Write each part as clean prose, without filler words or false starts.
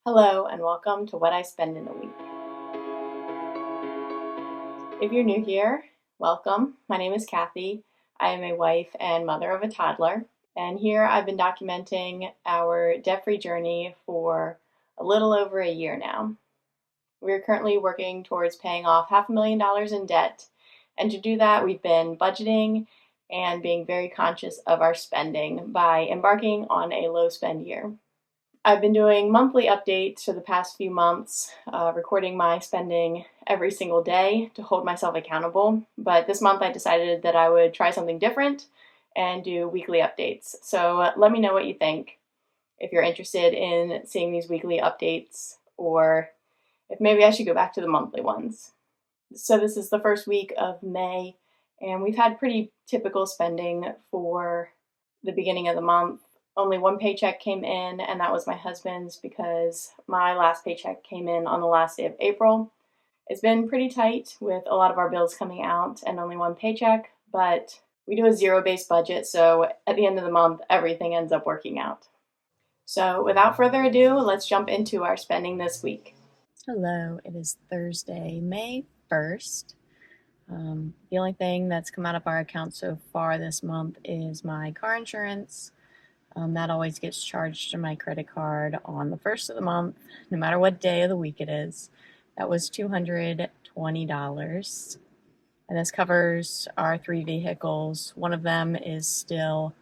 Hello and welcome to What I Spend in a Week. If you're new here, welcome. My name is Kathy. I am a wife and mother of a toddler, and here I've been documenting our debt-free journey for a little over a year now. We're currently working towards paying off $500,000 in debt, and to do that, we've been budgeting and being very conscious of our spending by embarking on a low-spend year. I've been doing monthly updates for the past few months, recording my spending every single day to hold myself accountable. But this month I decided that I would try something different and do weekly updates. So let me know what you think, if you're interested in seeing these weekly updates, or if maybe I should go back to the monthly ones. So this is the first week of May, and we've had pretty typical spending for the beginning of the month. Only one paycheck came in, and that was my husband's because my last paycheck came in on the last day of April. It's been pretty tight with a lot of our bills coming out and only one paycheck, but we do a zero-based budget, so at the end of the month, everything ends up working out. So without further ado, let's jump into our spending this week. Hello, it is Thursday, May 1st. The only thing that's come out of our account so far this month is my car insurance. That always gets charged to my credit card on the first of the month, no matter what day of the week it is. That was $220. And this covers our 3 vehicles. One of them is still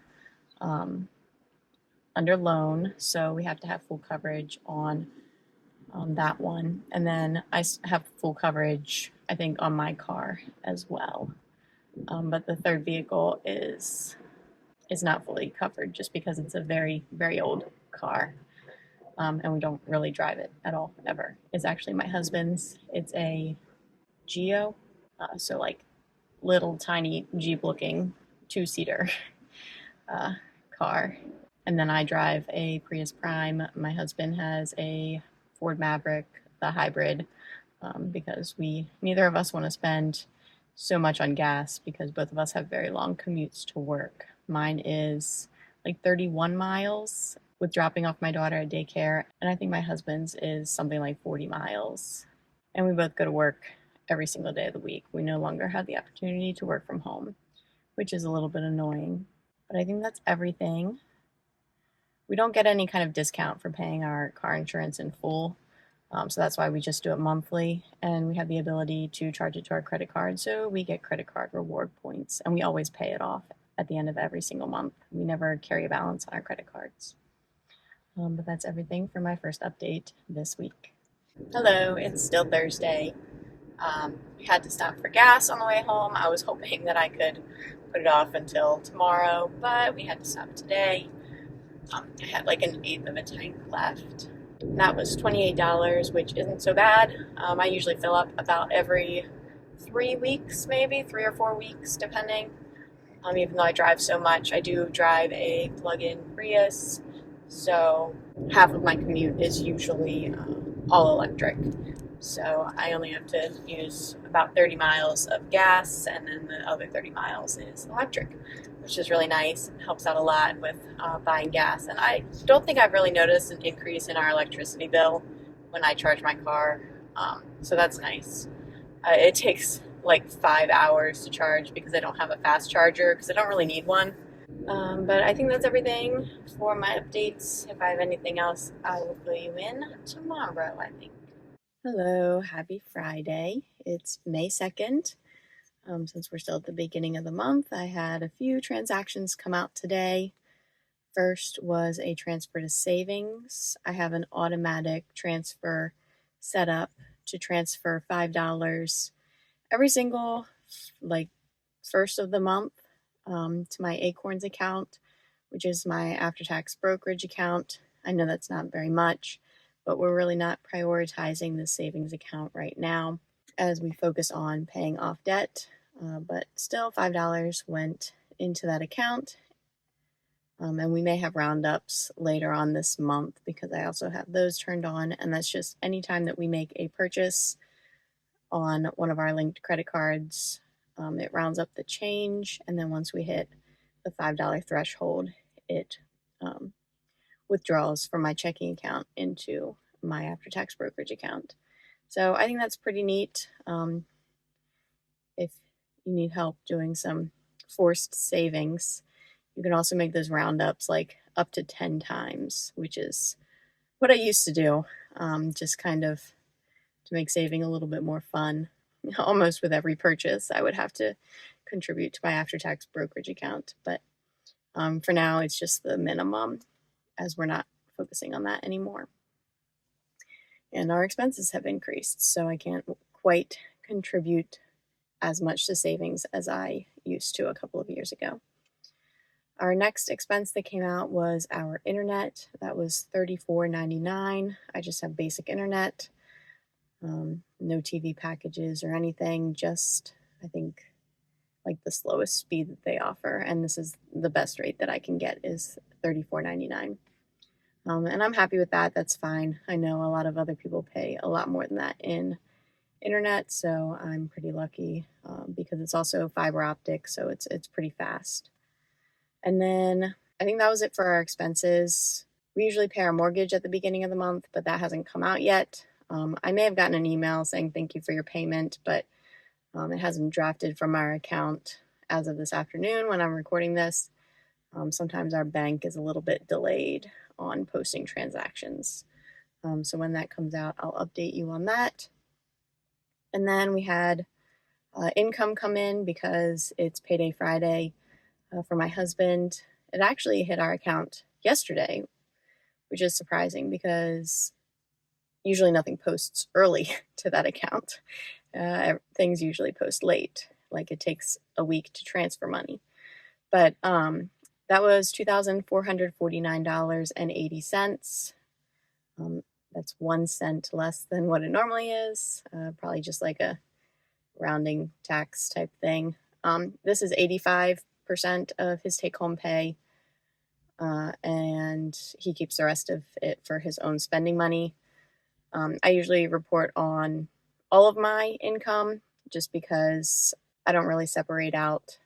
under loan, so we have to have full coverage on that one. And then I have full coverage, I think, on my car as well. But the third vehicle is not fully covered just because it's a very, very old car. And we don't really drive it at all, ever. It's actually my husband's. It's a Geo, so like little tiny Jeep looking 2-seater car. And then I drive a Prius Prime. My husband has a Ford Maverick, the hybrid, because neither of us want to spend so much on gas because both of us have very long commutes to work. Mine is like 31 miles with dropping off my daughter at daycare, and I think my husband's is something like 40 miles. And we both go to work every single day of the week. We no longer have the opportunity to work from home, which is a little bit annoying. But I think that's everything. We don't get any kind of discount for paying our car insurance in full. So that's why we just do it monthly, and we have the ability to charge it to our credit card. So we get credit card reward points, and we always pay it off at the end of every single month. We never carry a balance on our credit cards. But that's everything for my first update this week. Hello, it's still Thursday. We had to stop for gas on the way home. I was hoping that I could put it off until tomorrow, but we had to stop today. I had like an eighth of a tank left. That was $28, which isn't so bad. I usually fill up about every 3 weeks, maybe 3 or 4 weeks, depending. Even though I drive so much, I do drive a plug-in Prius, so half of my commute is usually all electric. So I only have to use about 30 miles of gas, and then the other 30 miles is electric, which is really nice and helps out a lot with buying gas. And I don't think I've really noticed an increase in our electricity bill when I charge my car, so that's nice. It takes like 5 hours to charge because I don't have a fast charger because I don't really need one. But I think that's everything for my updates. If I have anything else, I will fill you in tomorrow, I think. Hello, happy Friday. It's May 2nd. Since we're still at the beginning of the month, I had a few transactions come out today. First was a transfer to savings. I have an automatic transfer set up to transfer $5 every single first of the month to my Acorns account, which is my after-tax brokerage account. I know that's not very much, but we're really not prioritizing the savings account right now as we focus on paying off debt. But still, $5 went into that account. And we may have roundups later on this month because I also have those turned on. And that's just anytime that we make a purchase on one of our linked credit cards, it rounds up the change. And then once we hit the $5 threshold, it withdrawals from my checking account into my after tax brokerage account. So I think that's pretty neat. If you need help doing some forced savings, you can also make those roundups like up to 10 times, which is what I used to do, just kind of to make saving a little bit more fun. Almost with every purchase, I would have to contribute to my after tax brokerage account. But for now, it's just the minimum as we're not focusing on that anymore. And our expenses have increased, so I can't quite contribute as much to savings as I used to a couple of years ago. Our next expense that came out was our internet. That was $34.99. I just have basic internet, no TV packages or anything, just I think like the slowest speed that they offer. And this is the best rate that I can get is $34.99. And I'm happy with that. That's fine. I know a lot of other people pay a lot more than that in internet, so I'm pretty lucky because it's also fiber optic, so it's pretty fast. And then I think that was it for our expenses. We usually pay our mortgage at the beginning of the month, but that hasn't come out yet. I may have gotten an email saying thank you for your payment, but it hasn't drafted from our account as of this afternoon when I'm recording this. Sometimes our bank is a little bit delayed on posting transactions. So when that comes out, I'll update you on that. And then we had income come in because it's payday Friday for my husband. It actually hit our account yesterday, which is surprising because usually nothing posts early to that account. Things usually post late, like it takes a week to transfer money. But that was $2,449.80. That's 1 cent less than what it normally is, probably just like a rounding tax type thing. This is 85% of his take home pay, and he keeps the rest of it for his own spending money. I usually report on all of my income just because I don't really separate out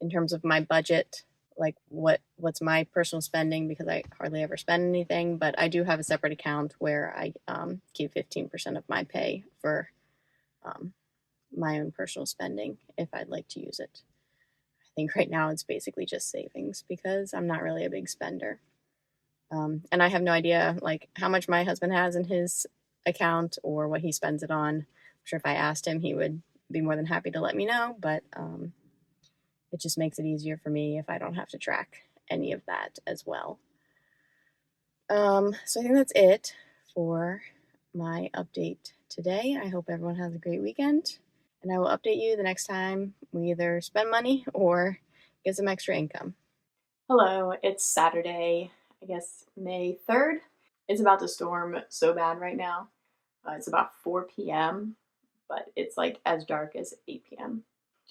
in terms of my budget, like what's my personal spending because I hardly ever spend anything. But I do have a separate account where I keep 15% of my pay for my own personal spending if I'd like to use it. I think right now it's basically just savings because I'm not really a big spender. And I have no idea like how much my husband has in his account or what he spends it on. I'm sure if I asked him, he would be more than happy to let me know, but it just makes it easier for me if I don't have to track any of that as well. So I think that's it for my update today. I hope everyone has a great weekend, and I will update you the next time we either spend money or get some extra income. Hello, it's Saturday, I guess May 3rd. It's about to storm so bad right now. It's about 4 p.m., but it's like as dark as 8 p.m.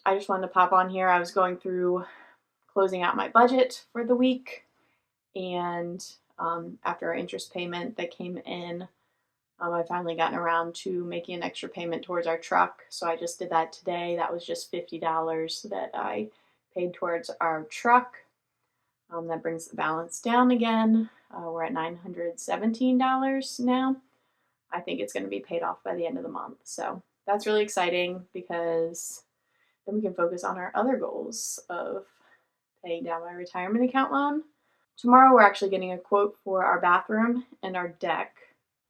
I just wanted to pop on here. I was going through closing out my budget for the week, and after our interest payment that came in, I finally gotten around to making an extra payment towards our truck. So I just did that today. That was just $50 that I paid towards our truck. That brings the balance down again. We're at $917 now. I think it's going to be paid off by the end of the month. So that's really exciting because then we can focus on our other goals of paying down my retirement account loan. Tomorrow we're actually getting a quote for our bathroom and our deck,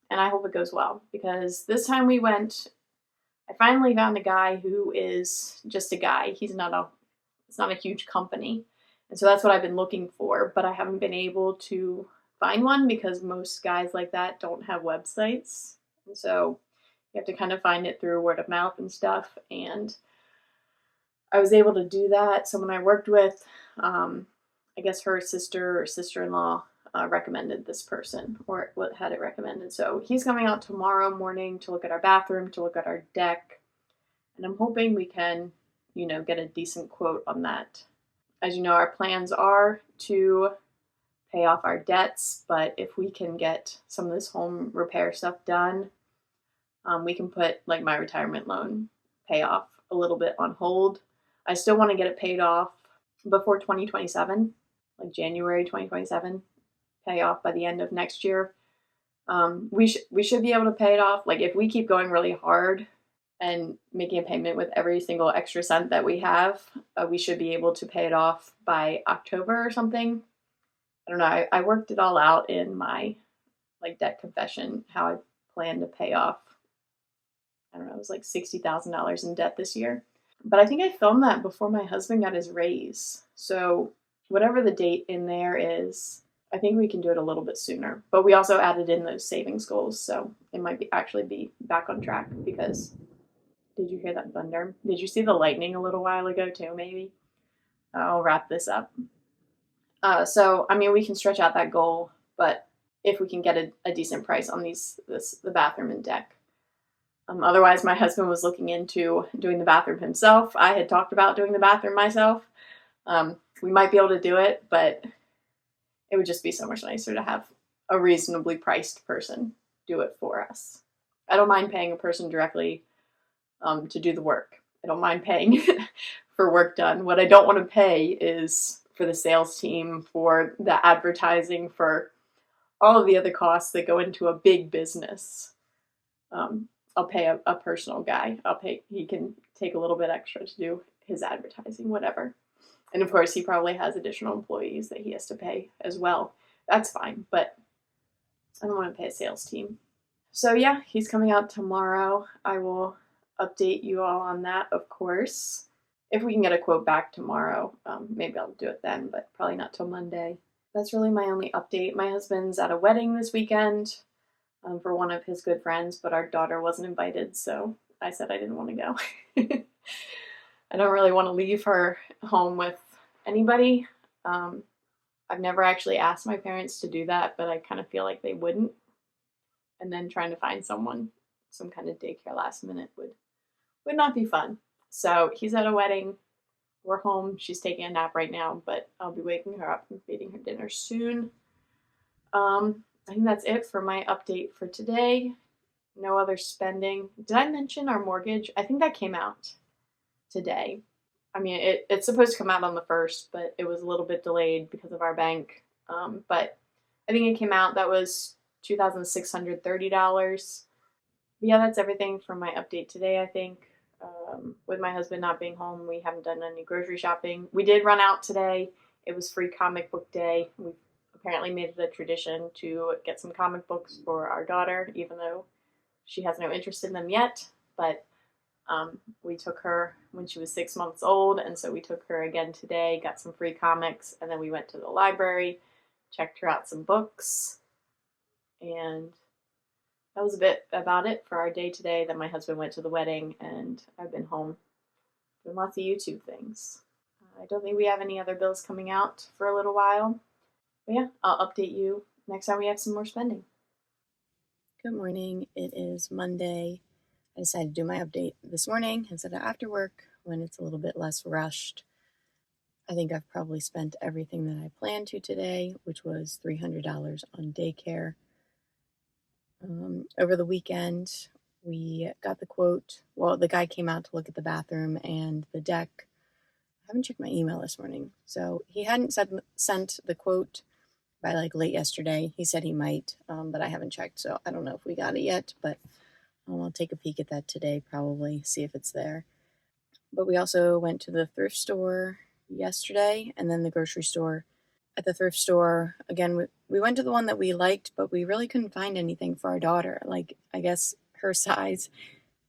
and I hope it goes well because this time we went, I finally found a guy who is just a guy. It's not a huge company. And so that's what I've been looking for, but I haven't been able to find one because most guys like that don't have websites. And so you have to kind of find it through word of mouth and stuff. And I was able to do that. Someone I worked with, I guess her sister or sister-in-law recommended this person or had it recommended. So he's coming out tomorrow morning to look at our bathroom, to look at our deck. And I'm hoping we can, get a decent quote on that. As you know, our plans are to pay off our debts, but if we can get some of this home repair stuff done, we can put like my retirement loan payoff a little bit on hold. I still want to get it paid off before 2027, like January 2027, pay off by the end of next year. We should be able to pay it off. Like if we keep going really hard and making a payment with every single extra cent that we have, we should be able to pay it off by October or something. I don't know. I worked it all out in my like debt confession how I plan to pay off. I don't know. It was like $60,000 in debt this year. But I think I filmed that before my husband got his raise. So whatever the date in there is, I think we can do it a little bit sooner. But we also added in those savings goals, so it might be actually be back on track because did you hear that thunder? Did you see the lightning a little while ago too, maybe? I'll wrap this up. So I mean we can stretch out that goal, but if we can get a decent price on the bathroom and deck. Otherwise, my husband was looking into doing the bathroom himself. I had talked about doing the bathroom myself. We might be able to do it, but it would just be so much nicer to have a reasonably priced person do it for us. I don't mind paying a person directly to do the work. I don't mind paying for work done. What I don't want to pay is for the sales team, for the advertising, for all of the other costs that go into a big business. I'll pay a personal guy. He can take a little bit extra to do his advertising, whatever. And of course, he probably has additional employees that he has to pay as well. That's fine, but I don't want to pay a sales team. So yeah, he's coming out tomorrow. I will update you all on that, of course. If we can get a quote back tomorrow, maybe I'll do it then, but probably not till Monday. That's really my only update. My husband's at a wedding this weekend for one of his good friends, but our daughter wasn't invited, so I said I didn't want to go. I don't really want to leave her home with anybody. I've never actually asked my parents to do that, but I kind of feel like they wouldn't. And then trying to find someone, some kind of daycare last minute would not be fun. So he's at a wedding. We're home. She's taking a nap right now, but I'll be waking her up and feeding her dinner soon. I think that's it for my update for today. No other spending. Did I mention our mortgage? I think that came out today. I mean, it's supposed to come out on the 1st, but it was a little bit delayed because of our bank. But I think it came out. That was $2,630. But yeah, that's everything for my update today, I think. With my husband not being home, we haven't done any grocery shopping. We did run out today. It was free comic book day. We apparently made it a tradition to get some comic books for our daughter, even though she has no interest in them yet. But we took her when she was 6 months old, and so we took her again today, got some free comics, and then we went to the library, checked her out some books, and that was a bit about it for our day today. Then my husband went to the wedding, and I've been home doing lots of YouTube things. I don't think we have any other bills coming out for a little while. But yeah, I'll update you next time we have some more spending. Good morning. It is Monday. I decided to do my update this morning instead of after work when it's a little bit less rushed. I think I've probably spent everything that I planned to today, which was $300 on daycare. Over the weekend, we got the quote. Well, the guy came out to look at the bathroom and the deck. I haven't checked my email this morning, so he hadn't sent the quote by like late yesterday. He said he might, but I haven't checked, so I don't know if we got it yet, but I'll take a peek at that today, probably, see if it's there. But we also went to the thrift store yesterday and then the grocery store. At the thrift store, again, we went to the one that we liked, but we really couldn't find anything for our daughter. Like, I guess her size.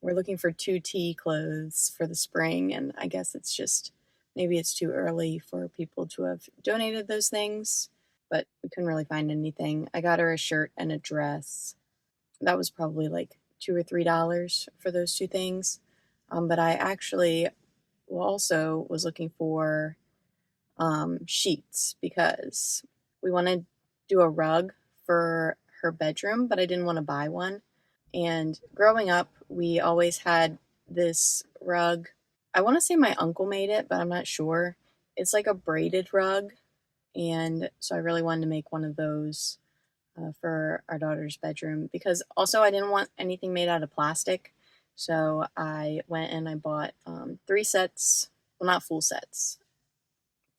We're looking for 2T clothes for the spring, and I guess it's just, maybe it's too early for people to have donated those things, but we couldn't really find anything. I got her a shirt and a dress. That was probably like $2 or $3 for those two things. But I actually also was looking for sheets because we want to do a rug for her bedroom, but I didn't want to buy one. And growing up, we always had this rug. I want to say my uncle made it, but I'm not sure. It's like a braided rug. And so I really wanted to make one of those for our daughter's bedroom because also I didn't want anything made out of plastic. So I went and I bought 3 sets, well, not full sets,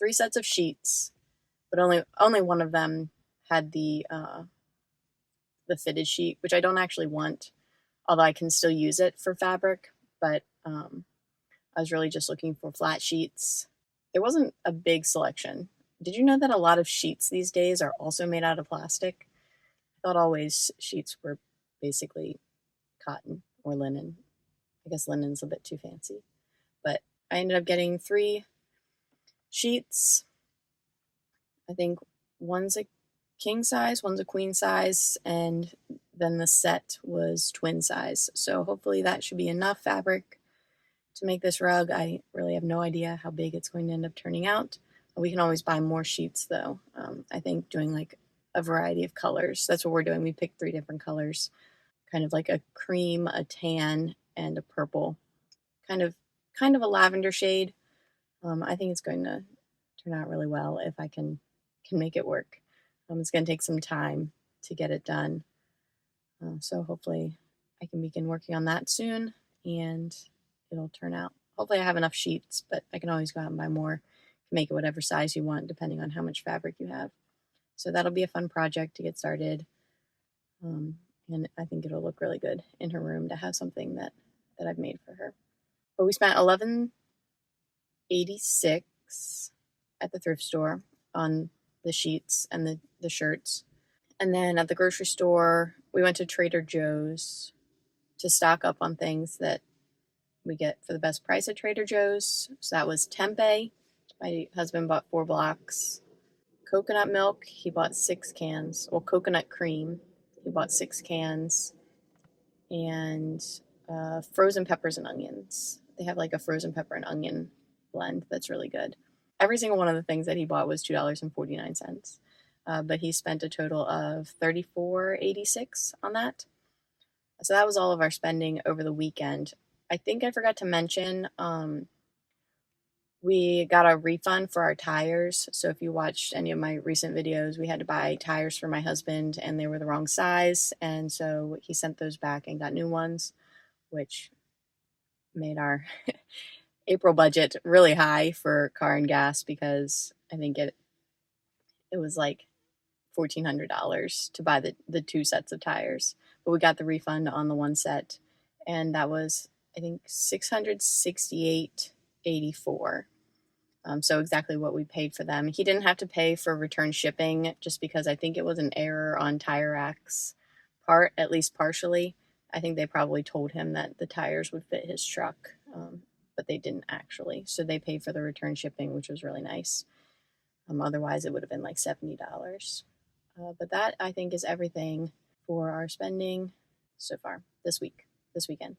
3 sets of sheets, but only one of them had the the fitted sheet, which I don't actually want, although I can still use it for fabric. But I was really just looking for flat sheets. There wasn't a big selection. Did you know that a lot of sheets these days are also made out of plastic? I thought always sheets were basically cotton or linen. I guess linen's a bit too fancy. But I ended up getting 3 sheets. I think one's a king size, one's a queen size, and then the set was twin size. So hopefully that should be enough fabric to make this rug. I really have no idea how big it's going to end up turning out. We can always buy more sheets though. I think doing like a variety of colors. That's what we're doing. We picked 3 different colors, kind of like a cream, a tan, and a purple. Kind of a lavender shade. I think it's going to turn out really well if I can make it work. It's going to take some time to get it done. So hopefully I can begin working on that soon and it'll turn out. Hopefully I have enough sheets, but I can always go out and buy more. Make it whatever size you want depending on how much fabric you have. So that'll be a fun project to get started. And I think it'll look really good in her room to have something that I've made for her. But we spent $11.86 at the thrift store on the sheets and the shirts. And then at the grocery store, we went to Trader Joe's to stock up on things that we get for the best price at Trader Joe's. So that was tempeh. My husband bought 4 blocks. Coconut milk, he bought 6 cans. Well, coconut cream, he bought 6 cans. And frozen peppers and onions. They have like a frozen pepper and onion blend that's really good. Every single one of the things that he bought was $2.49. But he spent a total of $34.86 on that. So that was all of our spending over the weekend. I think I forgot to mention we got a refund for our tires. So if you watched any of my recent videos, we had to buy tires for my husband and they were the wrong size. And so he sent those back and got new ones, which made our April budget really high for car and gas because I think it was like $1,400 to buy the 2 sets of tires. But we got the refund on the 1 set, and that was, I think, $668.84. So exactly what we paid for them. He didn't have to pay for return shipping just because I think it was an error on Tire Rack's part, at least partially. I think they probably told him that the tires would fit his truck, but they didn't actually. So they paid for the return shipping, which was really nice. Otherwise, it would have been like $70. But that, I think, is everything for our spending so far this weekend.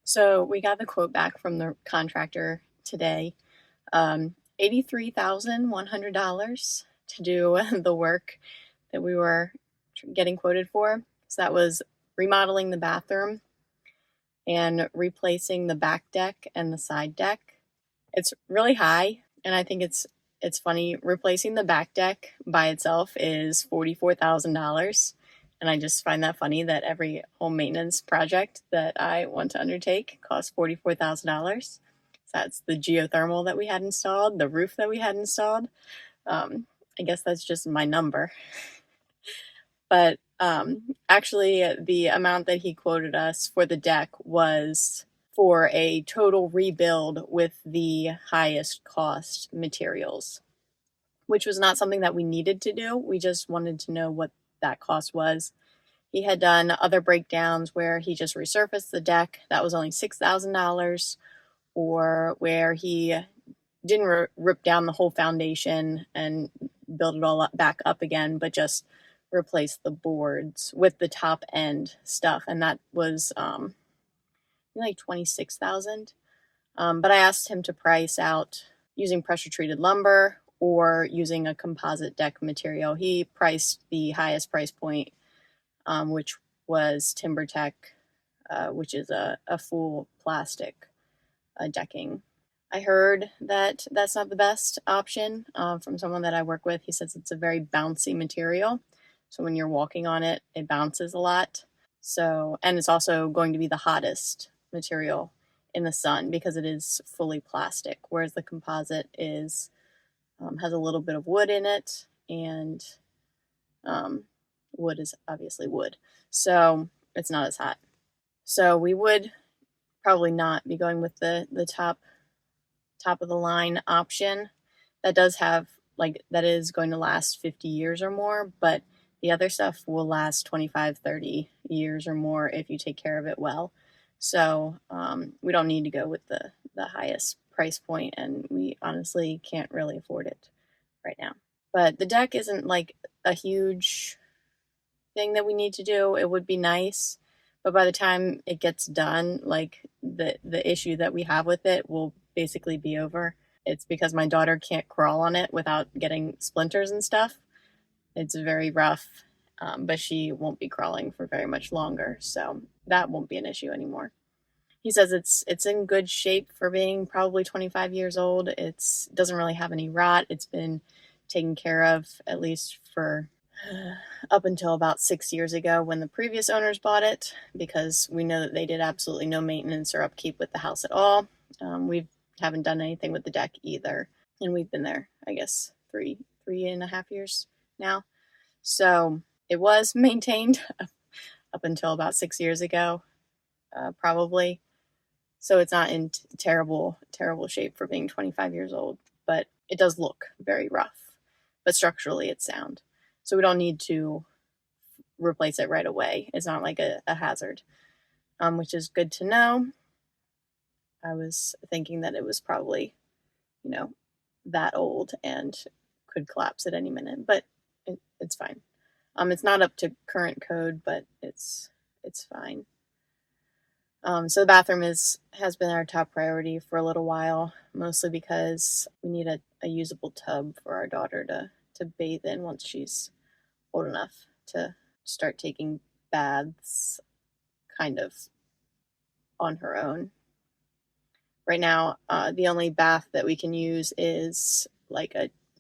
So we got the quote back from the contractor today. $83,100 to do the work that we were getting quoted for. So that was remodeling the bathroom and replacing the back deck and the side deck. It's really high, and I think it's funny. Replacing the back deck by itself is $44,000. And I just find that funny that every home maintenance project that I want to undertake costs $44,000. That's the geothermal that we had installed, the roof that we had installed. I guess that's just my number. But actually, the amount that he quoted us for the deck was for a total rebuild with the highest cost materials, which was not something that we needed to do. We just wanted to know what that cost was. He had done other breakdowns where he just resurfaced the deck. That was only $6,000. Or where he didn't rip down the whole foundation and build it all back up again, but just replace the boards with the top end stuff. And that was like $26,000. But I asked him to price out using pressure treated lumber or using a composite deck material. He priced the highest price point, which was TimberTech, which is a full plastic decking. I heard that that's not the best option from someone that I work with. He says it's a very bouncy material. So when you're walking on it, it bounces a lot. So, and it's also going to be the hottest material in the sun because it is fully plastic, whereas the composite is has a little bit of wood in it and Wood is obviously wood, so it's not as hot. So we would probably not be going with the top of the line option. That does have like that is going to last 50 years or more, but the other stuff will last 25, 30 years or more if you take care of it well. So we don't need to go with the highest price point, and we honestly can't really afford it right now. But the deck isn't like a huge thing that we need to do. It would be nice, but by the time it gets done, like the issue that we have with it will basically be over. It's because my daughter can't crawl on it without getting splinters and stuff. It's very rough, but she won't be crawling for very much longer, so that won't be an issue anymore. He says it's in good shape for being probably 25 years old. It's doesn't really have any rot. It's been taken care of at least for up until about 6 years ago when the previous owners bought it, because we know that they did absolutely no maintenance or upkeep with the house at all. We haven't done anything with the deck either, and we've been there, I guess, three and a half years now. So it was maintained up until about 6 years ago, probably. So it's not in terrible shape for being 25 years old, but it does look very rough. But structurally, it's sound. So we don't need to replace it right away. It's not like a hazard, which is good to know. I was thinking that it was probably, you know, that old and could collapse at any minute, but it's fine. It's not up to current code, but it's fine. So the bathroom has been our top priority for a little while, mostly because we need a usable tub for our daughter to bathe in once she's old enough to start taking baths kind of on her own. Right now, the only bath that we can use is like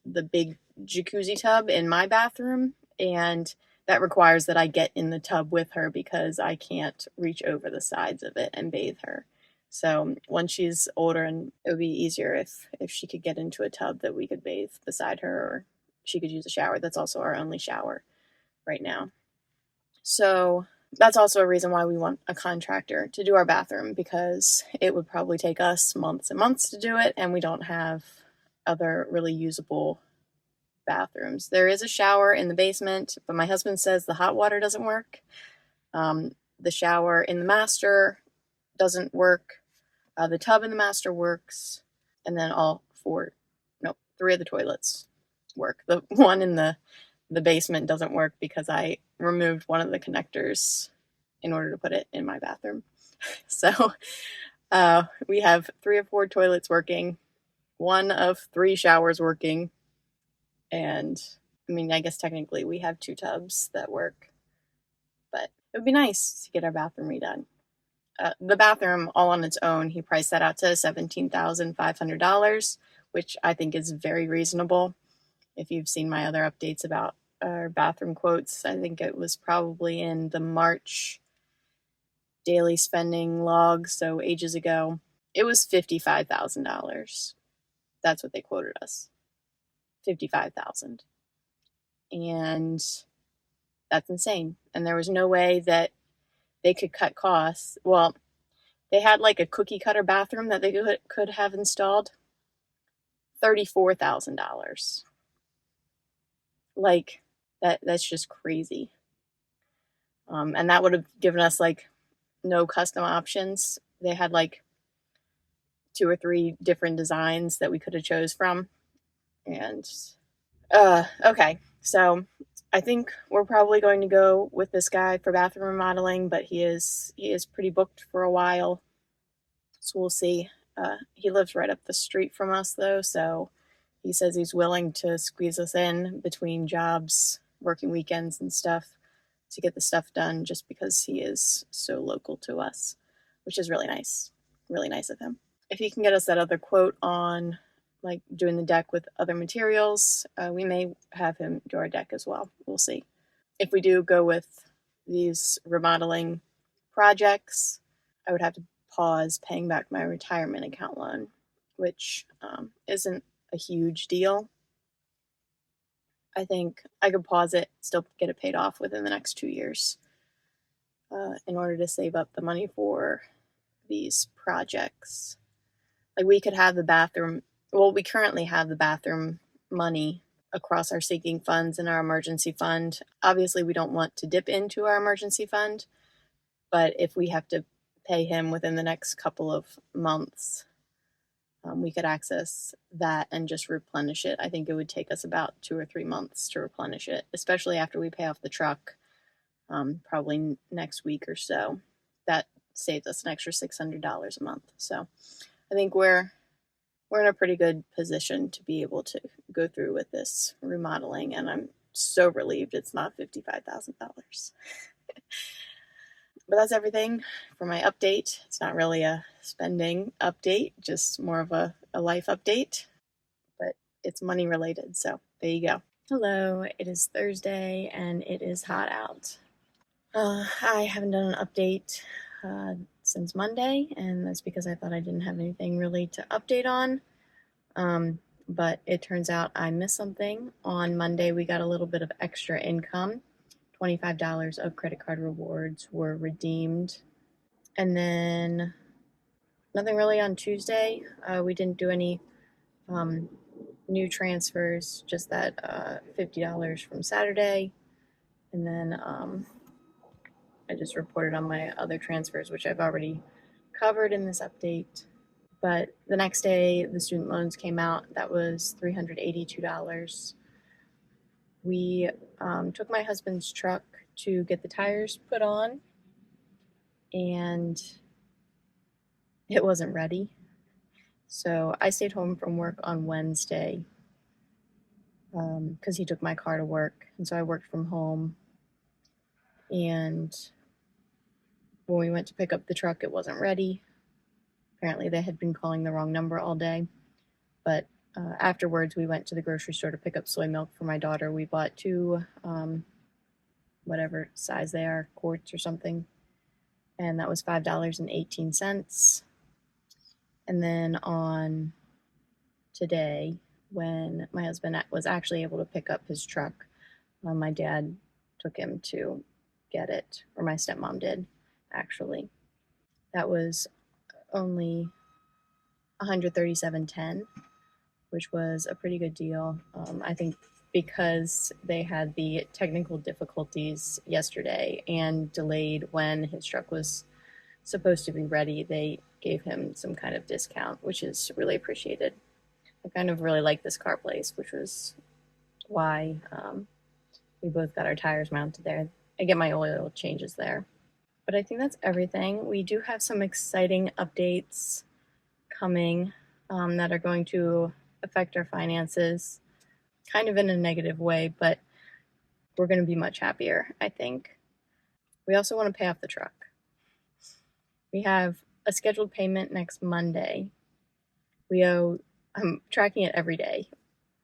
the big jacuzzi tub in my bathroom, and that requires that I get in the tub with her because I can't reach over the sides of it and bathe her. So once she's older, and it would be easier if she could get into a tub that we could bathe beside her, or she could use a shower. That's also our only shower right now. So that's also a reason why we want a contractor to do our bathroom, because it would probably take us months and months to do it, and we don't have other really usable bathrooms. There is a shower in the basement, but my husband says the hot water doesn't work. The shower in the master doesn't work. The tub in the master works, and then three of the toilets work. The one in the basement doesn't work because I removed one of the connectors in order to put it in my bathroom. So we have 3 of 4 toilets working, 1 of 3 showers working, and I mean, I guess technically we have 2 tubs that work, but it would be nice to get our bathroom redone. The bathroom, all on its own, he priced that out to $17,500, which I think is very reasonable. If you've seen my other updates about our bathroom quotes, I think it was probably in the March daily spending log, so ages ago. It was $55,000. That's what they quoted us. 55,000. And that's insane. And there was no way that they could cut costs. Well, they had like a cookie cutter bathroom that they could have installed. $34,000. Like that's just crazy. And that would have given us like no custom options. They had like 2 or 3 different designs that we could have chose from. And okay, so I think we're probably going to go with this guy for bathroom remodeling, but he is pretty booked for a while, so we'll see. He lives right up the street from us though, so he says he's willing to squeeze us in between jobs, working weekends and stuff, to get the stuff done just because he is so local to us, which is really nice. Really nice of him. If he can get us that other quote on like doing the deck with other materials, we may have him do our deck as well. We'll see. If we do go with these remodeling projects, I would have to pause paying back my retirement account loan, which isn't a huge deal. I think I could pause it, still get it paid off within the next 2 years, in order to save up the money for these projects. Like we could have the bathroom, well, we currently have the bathroom money across our sinking funds and our emergency fund. Obviously, we don't want to dip into our emergency fund, but if we have to pay him within the next couple of months, we could access that and just replenish it. I think it would take us about 2 or 3 months to replenish it, especially after we pay off the truck, probably next week or so. That saves us an extra $600 a month. So I think we're in a pretty good position to be able to go through with this remodeling, and I'm so relieved it's not $55,000. But that's everything for my update. It's not really a spending update, just more of a life update, but it's money related. So there you go. Hello, it is Thursday and it is hot out. I haven't done an update since Monday, and that's because I thought I didn't have anything really to update on. But it turns out I missed something. On Monday, we got a little bit of extra income. $25 of credit card rewards were redeemed. And then nothing really on Tuesday. We didn't do any new transfers, just that $50 from Saturday. And then I just reported on my other transfers, which I've already covered in this update. But the next day, the student loans came out. That was $382. We took my husband's truck to get the tires put on, and it wasn't ready. So I stayed home from work on Wednesday because he took my car to work. And so I worked from home. And when we went to pick up the truck, it wasn't ready. Apparently, they had been calling the wrong number all day. But afterwards, we went to the grocery store to pick up soy milk for my daughter. We bought two, whatever size they are, quarts or something. And that was $5.18. And then on today, when my husband was actually able to pick up his truck, my dad took him to get it, or my stepmom did, actually. That was only $137.10, which was a pretty good deal. I think because they had the technical difficulties yesterday and delayed when his truck was supposed to be ready, they gave him some kind of discount, which is really appreciated. I kind of really like this car place, which was why we both got our tires mounted there. I get my oil changes there. But I think that's everything. We do have some exciting updates coming that are going to affect our finances, kind of in a negative way, but we're going to be much happier, I think. We also want to pay off the truck. We have a scheduled payment next Monday. I'm tracking it every day.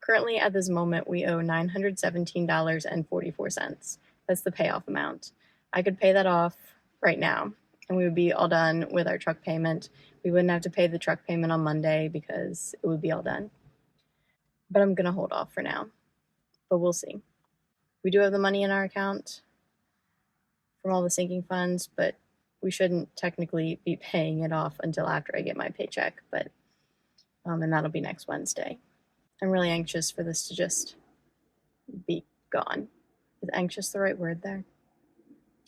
Currently, at this moment, we owe $917.44. That's the payoff amount. I could pay that off right now, and we would be all done with our truck payment. We wouldn't have to pay the truck payment on Monday because it would be all done. But I'm going to hold off for now, but we'll see. We do have the money in our account from all the sinking funds, but we shouldn't technically be paying it off until after I get my paycheck, but and that'll be next Wednesday. I'm really anxious for this to just be gone. Is anxious the right word there?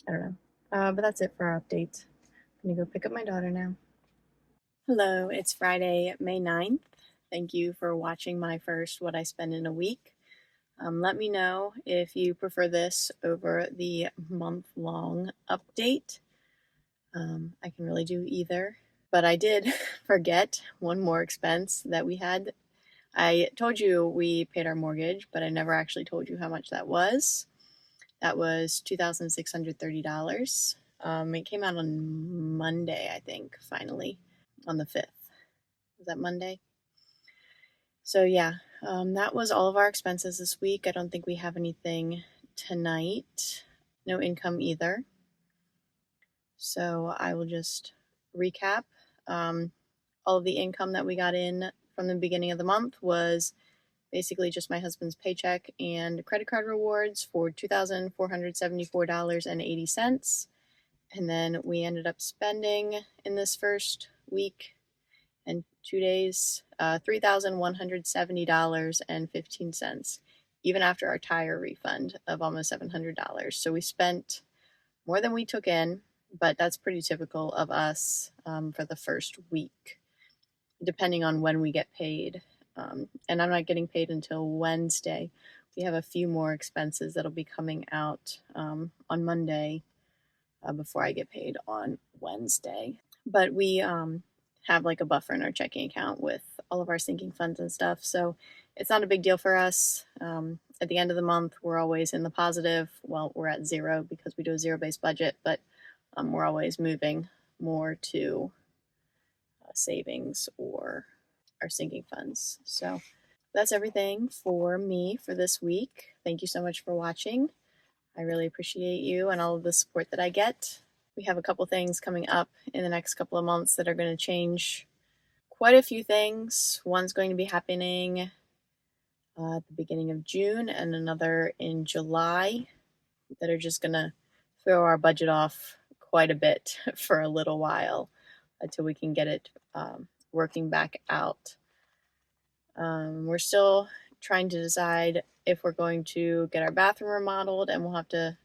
I don't know. But that's it for our update. I'm gonna go pick up my daughter now. Hello, it's Friday, May 9th. Thank you for watching my first What I Spend in a Week. Let me know if you prefer this over the month-long update. I can really do either. But I did forget one more expense that we had. I told you we paid our mortgage, but I never actually told you how much that was. That was $2,630. It came out on Monday, I think, finally, on the 5th. Was that Monday? So, yeah, that was all of our expenses this week. I don't think we have anything tonight. No income either. So, I will just recap. All of the income that we got in from the beginning of the month was basically just my husband's paycheck and credit card rewards for $2,474.80. And then we ended up spending in this first week and 2 days $3,170.15, even after our tire refund of almost $700. So we spent more than we took in, but that's pretty typical of us for the first week, depending on when we get paid. And I'm not getting paid until Wednesday. We have a few more expenses that'll be coming out on Monday before I get paid on Wednesday. But we have like a buffer in our checking account with all of our sinking funds and stuff. So it's not a big deal for us. At the end of the month, we're always in the positive. Well, we're at zero because we do a zero-based budget, but we're always moving more to savings or our sinking funds. So that's everything for me for this week. Thank you so much for watching. I really appreciate you and all of the support that I get. We have a couple things coming up in the next couple of months that are going to change quite a few things. One's going to be happening at the beginning of June and another in July that are just going to throw our budget off quite a bit for a little while until we can get it working back out. We're still trying to decide if we're going to get our bathroom remodeled, and we'll have to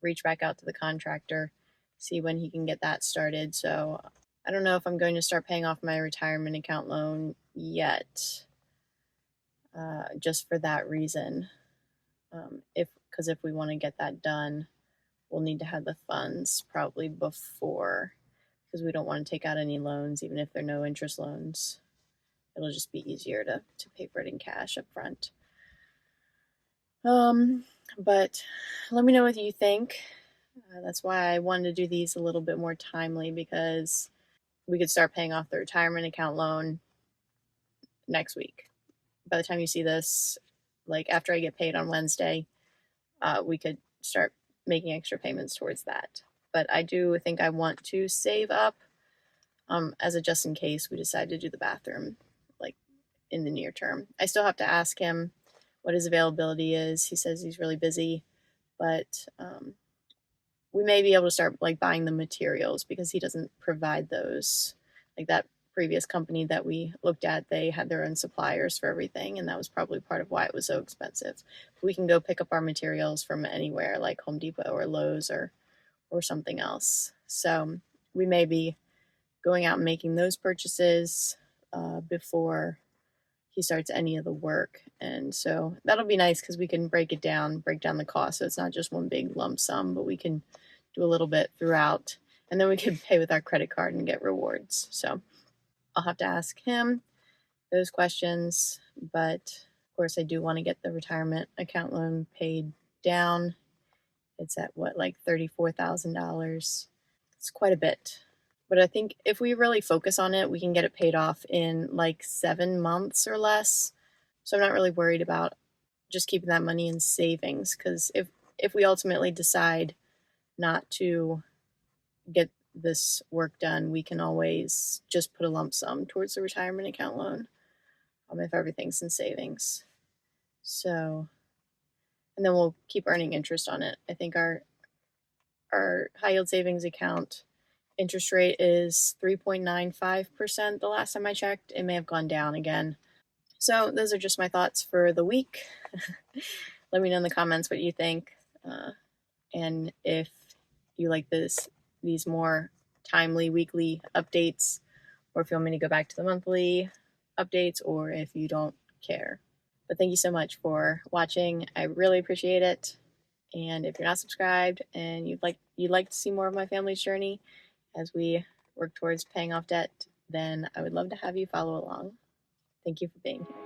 reach back out to the contractor, see when he can get that started. So I don't know if I'm going to start paying off my retirement account loan yet, just for that reason. Because if we want to get that done, we'll need to have the funds probably before, because we don't want to take out any loans, even if they're no interest loans. It'll just be easier to pay for it in cash up front. But let me know what you think. That's why I wanted to do these a little bit more timely, because we could start paying off the retirement account loan next week. By the time you see this, like after I get paid on Wednesday, we could start making extra payments towards that. But I do think I want to save up as a just in case we decide to do the bathroom like in the near term. I still have to ask him what his availability is. He says he's really busy, but we may be able to start like buying the materials because he doesn't provide those. Like that previous company that we looked at, they had their own suppliers for everything, and that was probably part of why it was so expensive. We can go pick up our materials from anywhere, like Home Depot or Lowe's or something else. So we may be going out and making those purchases before he starts any of the work. And so that'll be nice because we can break down the cost. So it's not just one big lump sum, but we can do a little bit throughout. And then we can pay with our credit card and get rewards. So I'll have to ask him those questions. But of course, I do want to get the retirement account loan paid down. It's at what, like $34,000. It's quite a bit. But I think if we really focus on it, we can get it paid off in like 7 months or less. So I'm not really worried about just keeping that money in savings, because if we ultimately decide not to get this work done, we can always just put a lump sum towards the retirement account loan if everything's in savings. So, and then we'll keep earning interest on it. I think our high yield savings account interest rate is 3.95% the last time I checked. It may have gone down again. So those are just my thoughts for the week. Let me know in the comments what you think, and if you like these more timely weekly updates, or if you want me to go back to the monthly updates, or if you don't care. But thank you so much for watching. I really appreciate it. And if you're not subscribed and you'd like to see more of my family's journey as we work towards paying off debt, then I would love to have you follow along. Thank you for being here.